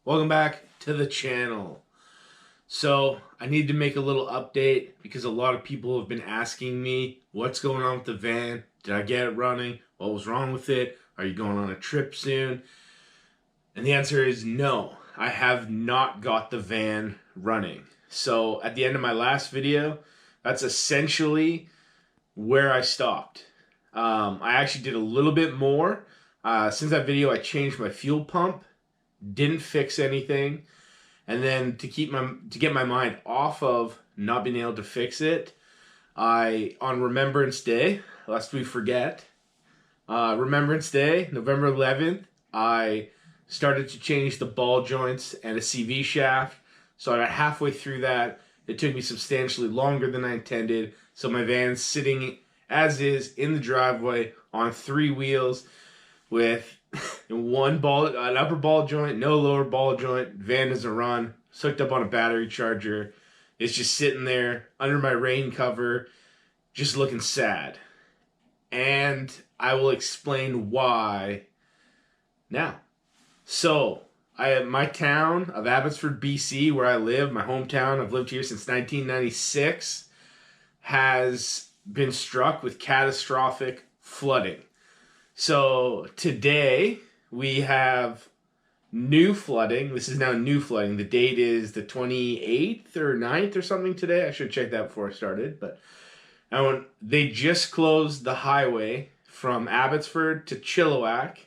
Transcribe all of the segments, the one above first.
Welcome back to the channel. So I need to make a little update because a lot of people have been asking me what's going on with the van. Did I get it running? What was wrong with it? Are you going on a trip soon? And the answer is no. I have not got the van running. So at the end of my last video, that's essentially where I stopped. I actually did a little bit more. Since that video, I changed my fuel pump. Didn't fix anything, and then to get my mind off of not being able to fix it, on Remembrance Day, lest we forget, Remembrance Day, November 11th, I started to change the ball joints and a CV shaft. So I got halfway through that. It took me substantially longer than I intended. So my van's sitting as is in the driveway on 3 wheels with an upper ball joint, no lower ball joint. Van doesn't run. It's hooked up on a battery charger. It's just sitting there under my rain cover, just looking sad. And I will explain why now. So, my town of Abbotsford BC, where I live, my hometown, I've lived here since 1996, has been struck with catastrophic flooding. So today we have new flooding. This is now new flooding. The date is the 28th or 9th or something today. I should check that before I started. But they just closed the highway from Abbotsford to Chilliwack.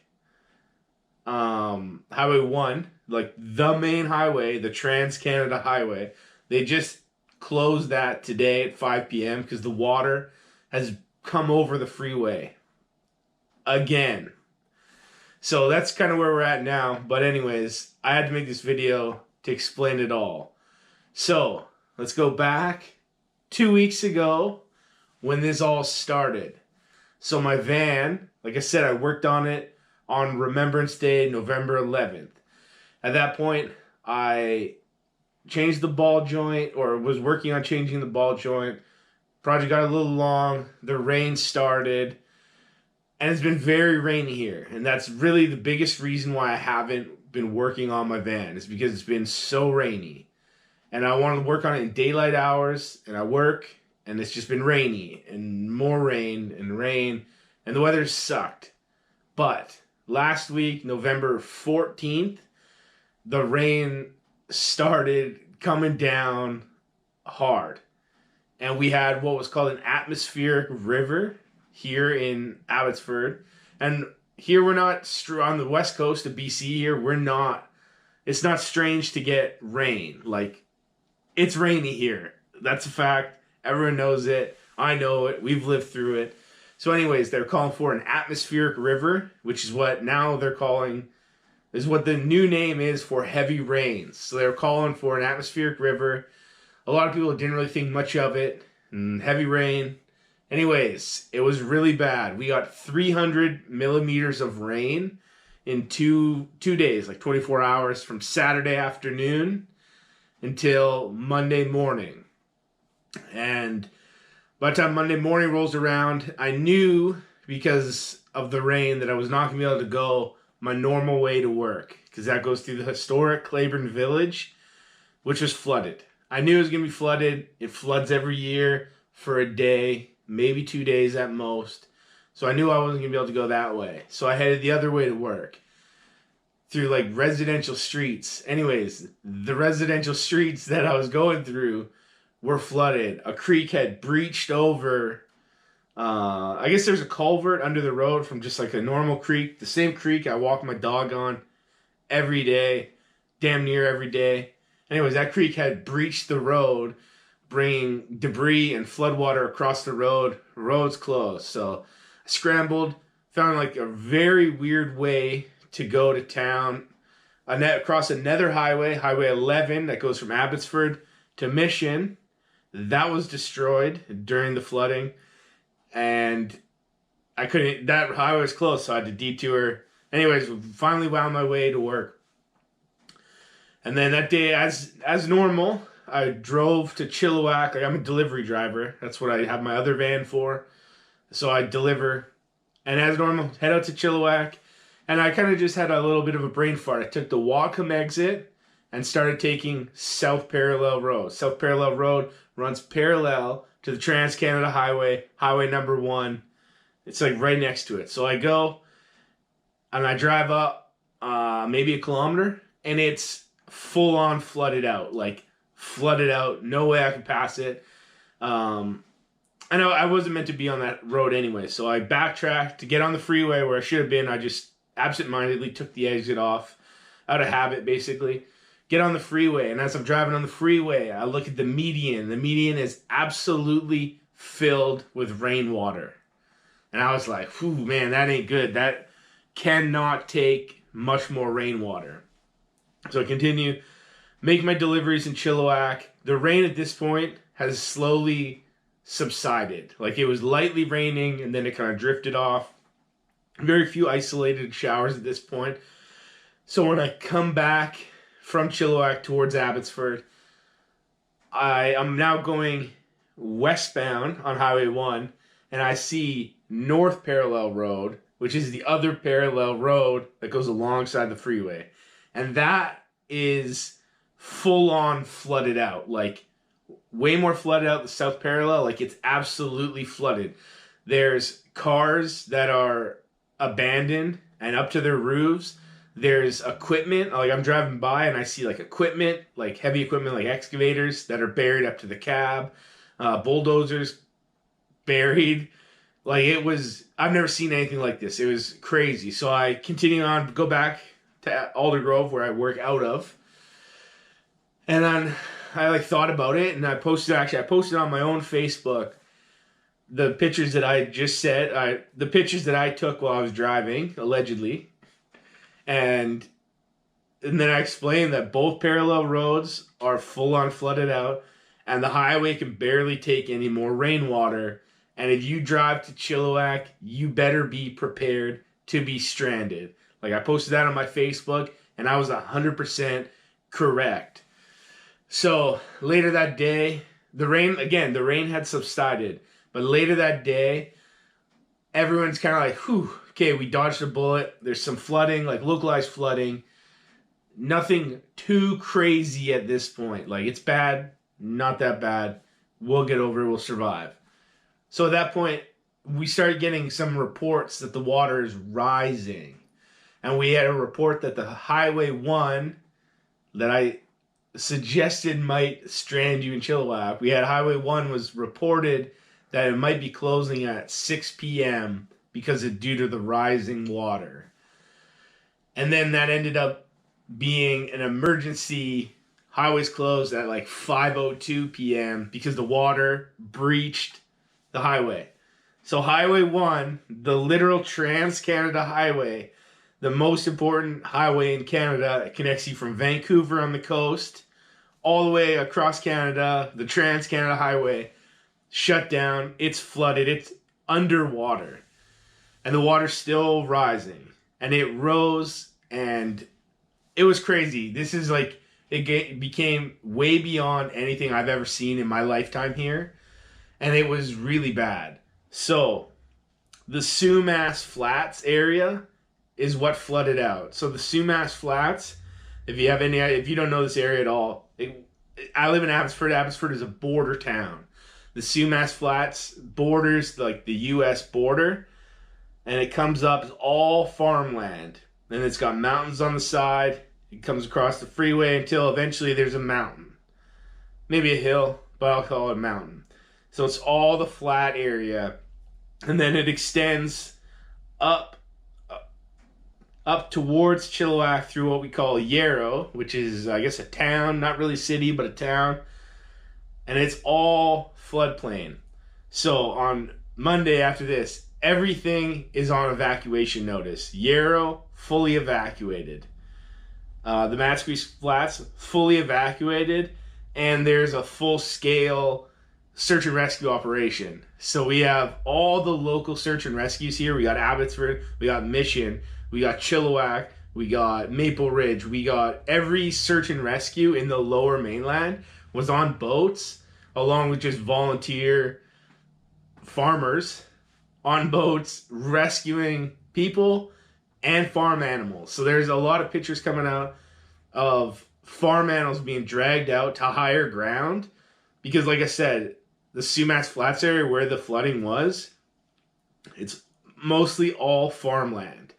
Highway 1, like the main highway, the Trans-Canada Highway. They just closed that today at 5 p.m. because the water has come over the freeway again. So that's kind of where we're at now. But anyways, I had to make this video to explain it all. So let's go back 2 weeks ago when this all started. So my van, like I said, I worked on it on Remembrance Day, November 11th. At that point, I changed the ball joint, or was working on changing the ball joint. Project got a little long. The rain started. And it's been very rainy here. And that's really the biggest reason why I haven't been working on my van, is because it's been so rainy. And I wanted to work on it in daylight hours, and I work, and it's just been rainy, and more rain, and the weather sucked. But last week, November 14th, the rain started coming down hard. And we had what was called an atmospheric river here in Abbotsford. And here we're not on the west coast of BC here. It's not strange to get rain. Like, it's rainy here. That's a fact. Everyone knows it. I know it. We've lived through it. So anyways, they're calling for an atmospheric river, which is what now they're calling, is what the new name is for heavy rains. So they're calling for an atmospheric river. A lot of people didn't really think much of it. Heavy rain. Anyways, it was really bad. We got 300 millimeters of rain in two days, like 24 hours, from Saturday afternoon until Monday morning. And by the time Monday morning rolls around, I knew, because of the rain, that I was not going to be able to go my normal way to work, because that goes through the historic Claiborne Village, which was flooded. I knew it was going to be flooded. It floods every year for a day, maybe 2 days at most. So I knew I wasn't going to be able to go that way. So I headed the other way to work, through like residential streets. Anyways, the residential streets that I was going through were flooded. A creek had breached over. I guess there's a culvert under the road from just like a normal creek. The same creek I walk my dog on every day, damn near every day. Anyways, that creek had breached the road, bringing debris and floodwater across the road. Road's closed. So I scrambled, found like a very weird way to go to town. Across another highway, Highway 11, that goes from Abbotsford to Mission. That was destroyed during the flooding. And that highway was closed, so I had to detour. Anyways, finally wound my way to work. And then that day, as normal, I drove to Chilliwack. Like, I'm a delivery driver. That's what I have my other van for. So I deliver. And as normal, head out to Chilliwack. And I kind of just had a little bit of a brain fart. I took the Whatcom exit and started taking South Parallel Road. South Parallel Road runs parallel to the Trans-Canada Highway, Highway number 1. It's like right next to it. So I go and I drive up maybe a kilometer, and it's full on flooded out. Like flooded out. No way I could pass it. I know I wasn't meant to be on that road anyway, so I backtracked to get on the freeway where I should have been. I just absentmindedly took the exit off, out of habit basically. Get on the freeway, and as I'm driving on the freeway, I look at the median. The median is absolutely filled with rainwater. And I was like, whew, man, that ain't good. That cannot take much more rainwater. So I continue, make my deliveries in Chilliwack. The rain at this point has slowly subsided. Like it was lightly raining and then it kind of drifted off. Very few isolated showers at this point. So when I come back from Chilliwack towards Abbotsford, I am now going westbound on Highway 1, and I see North Parallel Road, which is the other parallel road that goes alongside the freeway. And that is full on flooded out. Like way more flooded out the South Parallel. Like it's absolutely flooded. There's cars that are abandoned and up to their roofs. There's equipment. Like I'm driving by and I see like equipment, like heavy equipment, like excavators that are buried up to the cab. Bulldozers buried. Like it was, I've never seen anything like this. It was crazy. So I continue on, go back to Aldergrove where I work out of. And then I like thought about it, and I posted on my own Facebook the pictures that I just said, the pictures that I took while I was driving, allegedly. And then I explained that both parallel roads are full on flooded out, and the highway can barely take any more rainwater. And if you drive to Chilliwack, you better be prepared to be stranded. Like I posted that on my Facebook, and I was 100% correct. So later that day, the rain had subsided. But later that day, everyone's kind of like, whew, okay, we dodged a bullet. There's some flooding, like localized flooding. Nothing too crazy at this point. Like it's bad, not that bad. We'll get over it, we'll survive. So at that point, we started getting some reports that the water is rising. And we had a report that the Highway 1 that I suggested might strand you in Chilliwack. We had Highway 1 was reported that it might be closing at 6 p.m. because of due to the rising water. And then that ended up being an emergency. Highways closed at like 5:02 p.m. because the water breached the highway. So Highway 1, the literal Trans-Canada Highway, the most important highway in Canada, it connects you from Vancouver on the coast all the way across Canada, the Trans-Canada Highway, shut down. It's flooded. It's underwater. And the water's still rising. And it rose, and it was crazy. This is like, it became way beyond anything I've ever seen in my lifetime here. And it was really bad. So, the Sumas Flats area is what flooded out. So the Sumas Flats, if you don't know this area at all, I live in Abbotsford. Abbotsford is a border town. The Sumas Flats borders like the U.S. border, and it comes up as all farmland. Then it's got mountains on the side. It comes across the freeway until eventually there's a mountain. Maybe a hill, but I'll call it a mountain. So it's all the flat area, and then it extends up towards Chilliwack through what we call Yarrow, which is, I guess, a town, not really city, but a town. And it's all floodplain. So on Monday after this, everything is on evacuation notice. Yarrow, fully evacuated. The Matsquis Flats, fully evacuated. And there's a full-scale search and rescue operation. So we have all the local search and rescues here. We got Abbotsford, we got Mission, we got Chilliwack, we got Maple Ridge, we got every search and rescue in the lower mainland was on boats, along with just volunteer farmers on boats rescuing people and farm animals. So there's a lot of pictures coming out of farm animals being dragged out to higher ground because, like I said, the Sumas Flats area where the flooding was, it's mostly all farmland.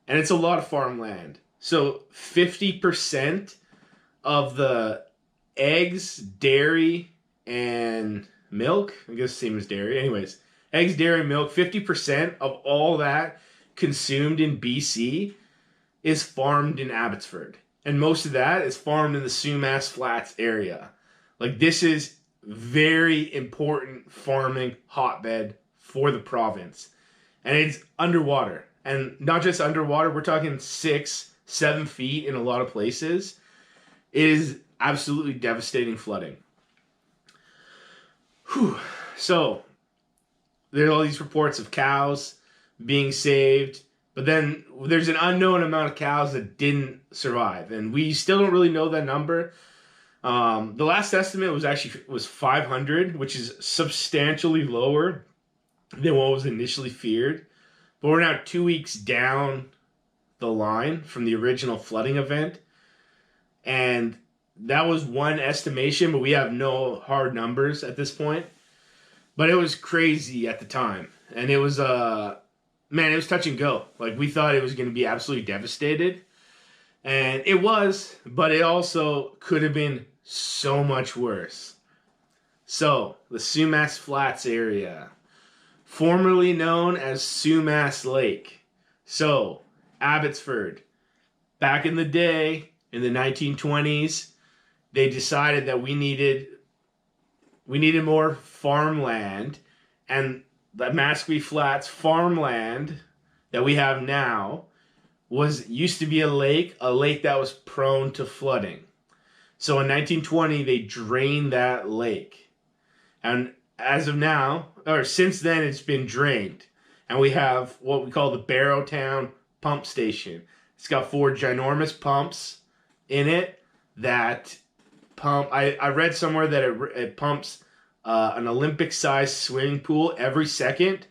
And it's a lot of farmland. So 50% of the eggs, dairy, and milk, I guess same as dairy. Anyways, eggs, dairy, milk, 50% of all that consumed in BC is farmed in Abbotsford. And most of that is farmed in the Sumas Flats area. Like, this is very important farming hotbed for the province. And it's underwater. And not just underwater, we're talking 6-7 feet in a lot of places. It is absolutely devastating flooding. Whew. So, there are all these reports of cows being saved, but then there's an unknown amount of cows that didn't survive, and we still don't really know that number. The last estimate was 500, which is substantially lower than what was initially feared. But we're now 2 weeks down the line from the original flooding event, and that was one estimation, but we have no hard numbers at this point. But it was crazy at the time, and it was man, it was touch and go. Like, we thought it was going to be absolutely devastated, and it was, but it also could have been so much worse. So, the Sumas Flats area, formerly known as Sumas Lake. So, Abbotsford, back in the day, in the 1920s, they decided that we needed more farmland, and the Mascui Flats farmland that we have now used to be a lake that was prone to flooding. So in 1920, they drained that lake. And as of now, or since then, it's been drained. And we have what we call the Barrowtown Pump Station. It's got 4 ginormous pumps in it that pump. I read somewhere that it pumps an Olympic-sized swimming pool every second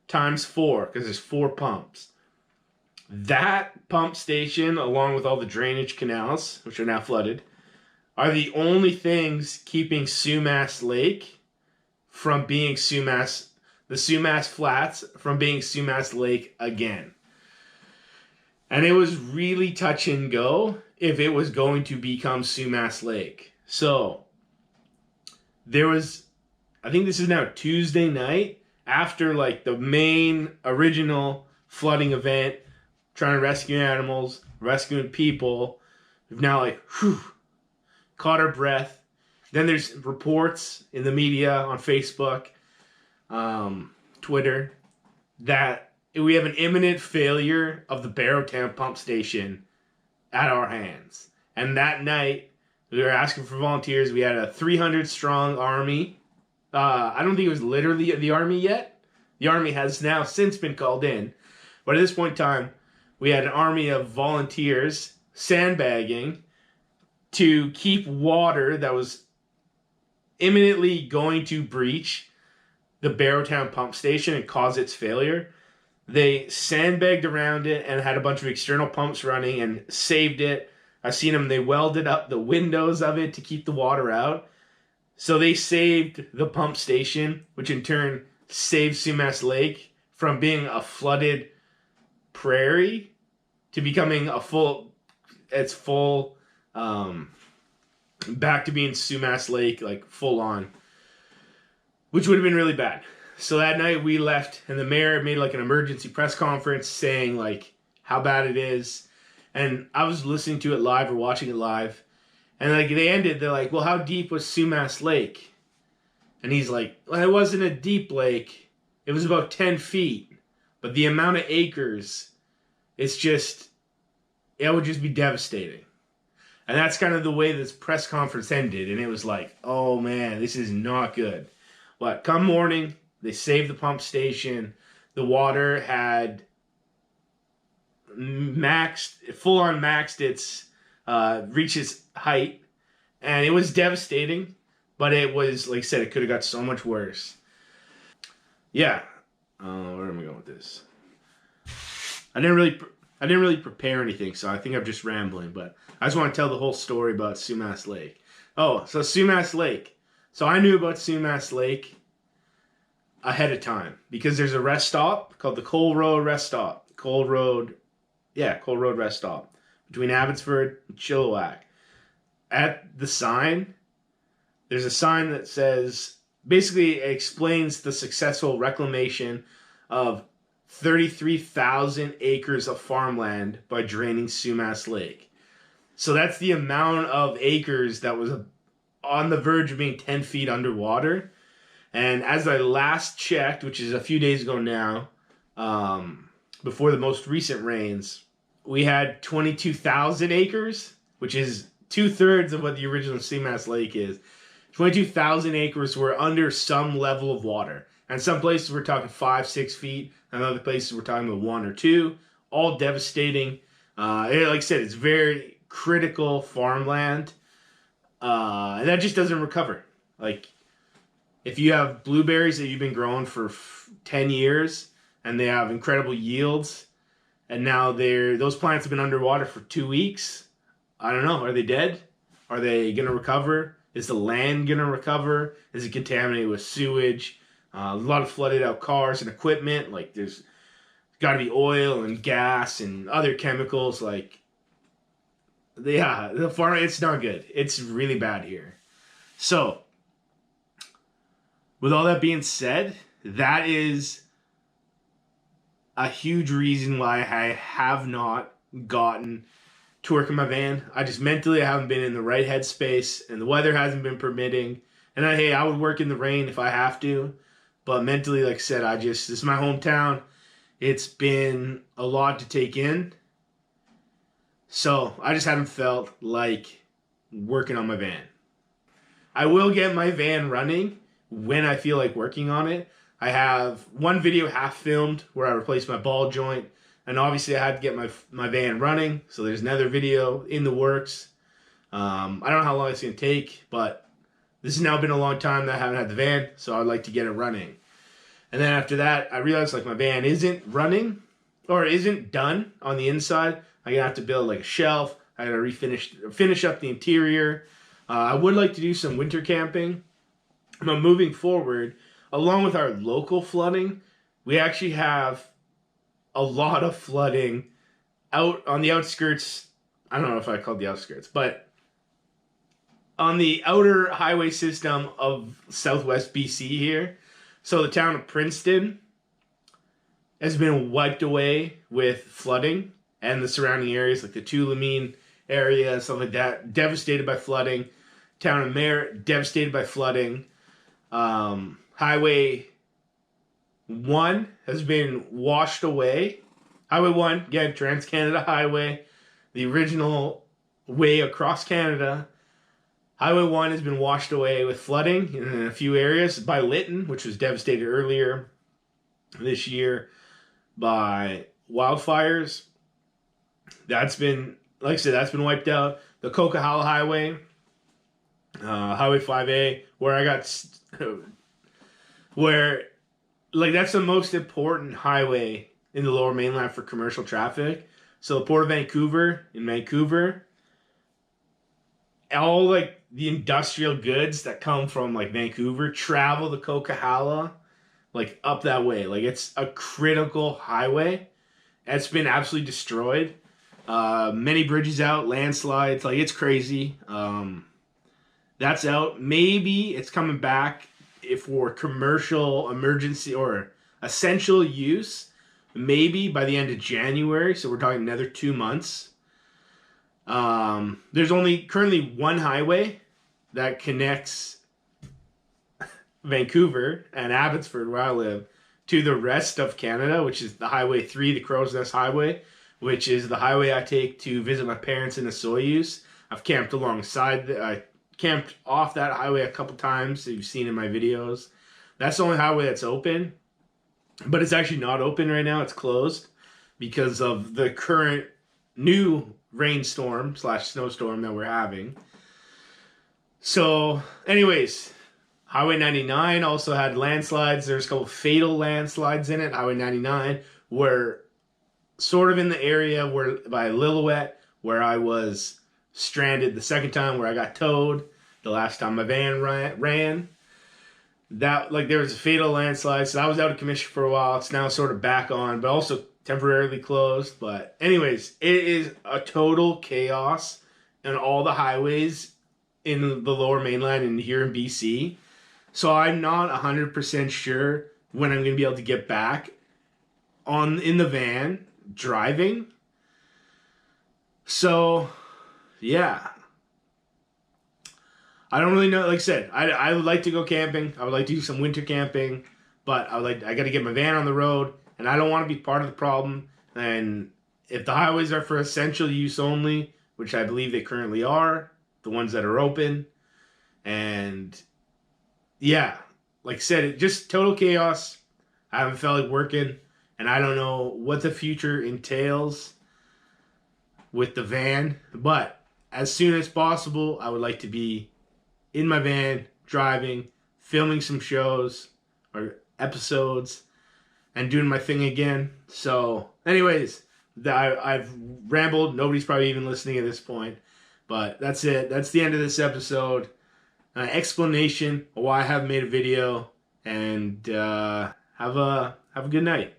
times 4, because there's 4 pumps. That pump station, along with all the drainage canals, which are now flooded, are the only things keeping Sumas Lake from being the Sumas Flats from being Sumas Lake again. And it was really touch and go if it was going to become Sumas Lake. So, there was, I think this is now Tuesday night, after like the main original flooding event, trying to rescue animals, rescuing people. We've now caught our breath. Then there's reports in the media, on Facebook, Twitter, that we have an imminent failure of the Barrowtown pump station at our hands. And that night, we were asking for volunteers. We had a 300-strong army. I don't think it was literally the army yet. The army has now since been called in. But at this point in time, we had an army of volunteers sandbagging to keep water that was imminently going to breach the Barrowtown pump station and cause its failure. They sandbagged around it and had a bunch of external pumps running and saved it. I've seen them, they welded up the windows of it to keep the water out. So they saved the pump station, which in turn saved Sumas Lake from being a flooded prairie to becoming back to being Sumas Lake, like full on, which would have been really bad. So that night we left, and the mayor made like an emergency press conference saying like how bad it is. And I was listening to it live or watching it live, and like they're like, well, how deep was Sumas Lake? And he's like, well, it wasn't a deep lake. It was about 10 feet. But the amount of acres, it would just be devastating. And that's kind of the way this press conference ended. And it was like, oh man, this is not good. But come morning, they saved the pump station. The water had full-on maxed its, reached its height. And it was devastating. But it was, like I said, it could have got so much worse. Yeah. Where am I going with this? I didn't really I didn't really prepare anything, so I think I'm just rambling, but I just want to tell the whole story about Sumas Lake. Oh, so Sumas Lake. So I knew about Sumas Lake ahead of time because there's a rest stop called the Cole Road Rest Stop. Cole Road Rest Stop between Abbotsford and Chilliwack. At the sign, there's a sign that says, basically it explains the successful reclamation of 33,000 acres of farmland by draining Sumas Lake. So that's the amount of acres that was on the verge of being 10 feet underwater. And as I last checked, which is a few days ago now, before the most recent rains, we had 22,000 acres, which is 2/3 of what the original Sumas Lake is. 22,000 acres were under some level of water. And some places we're talking 5-6 feet, and other places we're talking about 1 or 2. All devastating. Like I said, it's very critical farmland. And that just doesn't recover. Like, if you have blueberries that you've been growing for 10 years, and they have incredible yields, and now those plants have been underwater for 2 weeks, I don't know. Are they dead? Are they going to recover? Is the land going to recover? Is it contaminated with sewage? A lot of flooded out cars and equipment. Like, there's got to be oil and gas and other chemicals. Like, yeah, the farm, it's not good. It's really bad here. So, with all that being said, that is a huge reason why I have not gotten to work in my van. I just mentally haven't been in the right headspace, and the weather hasn't been permitting. And I would work in the rain if I have to, but mentally, like I said, this is my hometown. It's been a lot to take in, so I just haven't felt like working on my van. I will get my van running when I feel like working on it. I have one video half filmed where I replaced my ball joint. And obviously I had to get my van running. So there's another video in the works. I don't know how long it's going to take, but this has now been a long time that I haven't had the van. So I'd like to get it running. And then after that, I realized like my van isn't running or isn't done on the inside. I'm going to have to build like a shelf. I got to finish up the interior. I would like to do some winter camping. But moving forward, along with our local flooding, we actually have a lot of flooding out on the outskirts. I don't know if I called the outskirts, but on the outer highway system of southwest BC here. So the town of Princeton has been wiped away with flooding, and the surrounding areas like the Tulameen area and stuff like that, devastated by flooding. Town of Merritt, devastated by flooding. Highway 1 has been washed away. Highway 1, again, Trans-Canada Highway, the original way across Canada. Highway 1 has been washed away with flooding in a few areas by Lytton, which was devastated earlier this year by wildfires. That's been, like I said, that's been wiped out. The Coquihalla Highway, Highway 5A, like, that's the most important highway in the Lower Mainland for commercial traffic. So the Port of Vancouver, in Vancouver, all, like, the industrial goods that come from, like, Vancouver travel the Coquihalla, like, up that way. Like, it's a critical highway. It's been absolutely destroyed. Many bridges out, landslides, like, it's crazy. That's out. Maybe it's coming back for commercial emergency or essential use, maybe by the end of January. So we're talking another 2 months. There's only currently one highway that connects Vancouver and Abbotsford, where I live, to the rest of Canada, which is the Highway 3, the Crow's Nest Highway, which is the highway I take to visit my parents in the Soyuz. I've camped camped off that highway a couple times that you've seen in my videos. That's the only highway that's open, but it's actually not open right now. It's closed because of the current new rainstorm / snowstorm that we're having. So anyways, Highway 99 also had landslides. There's a couple fatal landslides in it. Highway 99, where sort of in the area where by Lillooet, where I was stranded the second time, where I got towed the last time my van ran. That, like, there was a fatal landslide, so I was out of commission for a while. It's now sort of back on, but also temporarily closed. But anyways, it is a total chaos on all the highways in the Lower Mainland and here in BC. So I'm not 100% sure when I'm going to be able to get back in the van driving. So yeah, I don't really know. Like I said, I would like to go camping. I would like to do some winter camping, but I got to get my van on the road, and I don't want to be part of the problem. And if the highways are for essential use only, which I believe they currently are, the ones that are open, and yeah, like I said, it just total chaos. I haven't felt like working, and I don't know what the future entails with the van, but as soon as possible, I would like to be in my van, driving, filming some shows or episodes, and doing my thing again. So, anyways, I've rambled. Nobody's probably even listening at this point, but that's it. That's the end of this episode. Explanation of why I haven't made a video, and have a good night.